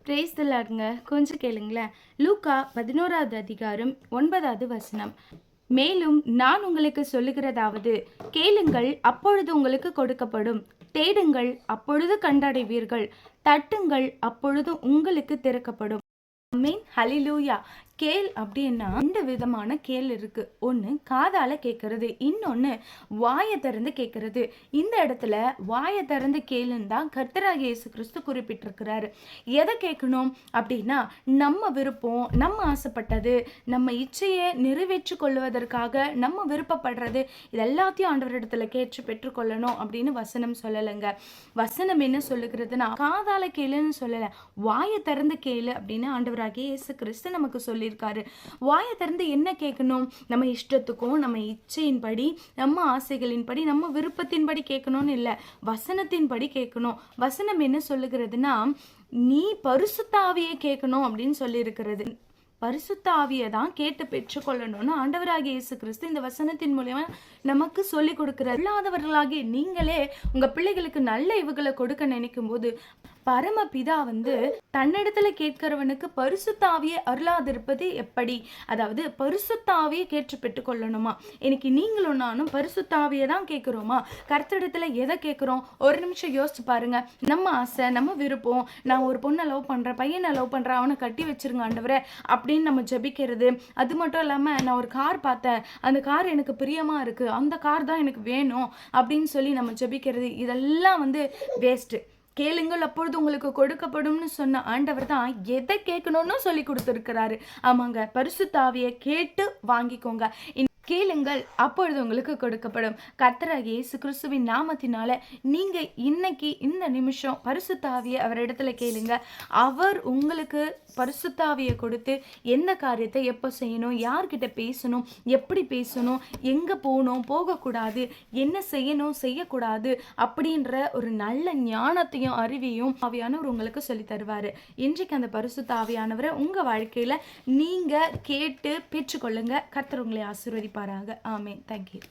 Praise the லார்ட்ங்க. கொஞ்சம் கேளுங்களேன். லூக்கா 11வது அதிகாரம் 9வது வசனம். மேலும் நான் உங்களுக்கு சொல்லுகிறதாவது, கேளுங்கள் அப்பொழுது உங்களுக்கு கொடுக்கப்படும், தேடுங்கள் அப்பொழுது கண்டடைவீர்கள், தட்டுங்கள் அப்பொழுது உங்களுக்கு திறக்கப்படும். ஆமென். ஹல்லேலூயா. கேள் அப்படின்னா 2 விதமான கேள் இருக்கு. ஒன்று காதால கேட்கறது, இன்னொன்று வாயை திறந்து கேட்கறது. இந்த இடத்துல வாயை திறந்து கேளுன்னு தான் கர்த்தராகிய இயேசு கிறிஸ்து குறிப்பிட்டிருக்கிறாரு. எதை கேட்கணும் அப்படின்னா, நம்ம விருப்பம், நம்ம ஆசைப்பட்டது, நம்ம இச்சையை நிறைவேற்றி கொள்வதற்காக நம்ம விருப்பப்படுறது, இது எல்லாத்தையும் ஆண்டவரிடத்துல கேட்டு பெற்றுக்கொள்ளணும் அப்படின்னு வசனம் சொல்லலைங்க. வசனம் என்ன சொல்லுகிறதுனா, காதால கேளுன்னு சொல்லலை, வாயை திறந்து கேளு அப்படின்னு ஆண்டவராகிய இயேசு கிறிஸ்து நமக்கு சொல்லியிருக்காரு. வாயை திறந்து என்ன கேட்கணும்? நம்ம இஷ்டத்துக்கும், நம்ம இச்சையின்படி, நம்ம ஆசைகளின்படி, நம்ம விருப்பத்தின்படி கேட்கணும்னு இல்லை, வசனத்தின்படி கேட்கணும். வசனம் என்ன சொல்லுகிறதுனா, நீ பரிசுத்த ஆவியை கேட்கணும் அப்படின்னு சொல்லி இருக்கிறது. பரிசுத்த ஆவியை தான் கேட்டு பெற்றுக்கொள்ளணும்னு ஆண்டவராகிய இயேசு கிறிஸ்து இந்த வசனத்தின் மூலமா நமக்கு சொல்லி கொடுக்கிறார். இல்லாதவர்களாகி நீங்களே உங்க பிள்ளைகளுக்கு நல்ல இவுகளை கொடுக்க நினைக்கும் போது, பரமபிதா தன்னிடத்துல கேட்கிறவனுக்கு பரிசுத்த ஆவியை அருளாதிருப்பது எப்படி? அதாவது பரிசுத்த ஆவியை கேட்டு பெற்றுக்கொள்ளணுமா? இன்னைக்கு நீங்களும் நானும் பரிசுத்த ஆவியை தான் கேட்கிறோமா? கர்த்தரிடத்துல எதை கேட்கிறோம்? ஒரு நிமிஷம் யோசிச்சு பாருங்க. நம்ம ஆசை, நம்ம விருப்பம், நான் ஒரு பொண்ணை லவ் பண்றேன், பையனை லவ் பண்றேன், அவனை கட்டி வச்சிருங்க ஆண்டவரே அப்படின்னு நம்ம ஜெபிக்கிறது. அது மட்டும் இல்லாம, நான் ஒரு கார் பார்த்தேன், அந்த கார் எனக்கு பிரியமா இருக்கு, அந்த கார் தான் எனக்கு வேணும் அப்படின்னு சொல்லி நம்ம ஜெபிக்கிறது. இதெல்லாம் வேஸ்ட். கேளுங்கள் அப்பொழுது உங்களுக்கு கொடுக்கப்படும்னு சொன்ன ஆண்டவர் தான் எதை கேட்கணும்னு சொல்லி கொடுத்துருக்கிறாரு. ஆமாங்க, பரிசுத்த ஆவியை கேட்டு வாங்கிக்கோங்க. கேளுங்கள் அப்பொழுது உங்களுக்கு கொடுக்கப்படும். கர்த்தராகிய இயேசு கிறிஸ்துவின் நாமத்தினால நீங்க இன்னைக்கு இந்த நிமிஷம் பரிசுத்த ஆவியை அவரிடத்துல கேளுங்க. அவர் உங்களுக்கு பரிசுத்த ஆவியை கொடுத்து எந்த காரியத்தை எப்போ செய்யணும், யார்கிட்ட பேசணும், எப்படி பேசணும், எங்க போகணும், போகக்கூடாது, என்ன செய்யணும், செய்யக்கூடாது அப்படின்ற ஒரு நல்ல ஞானத்தையும் அறிவையும் ஆவியானவர் உங்களுக்கு சொல்லி தருவாரு. இன்றைக்கு அந்த பரிசுத்த ஆவியானவரை உங்க வாழ்க்கையில நீங்க கேட்டு பெற்றுக்கொள்ளுங்க. கர்த்தர் உங்களை ஆசீர்வதிப்பாராக. ஆமென். தேங்க்யூ.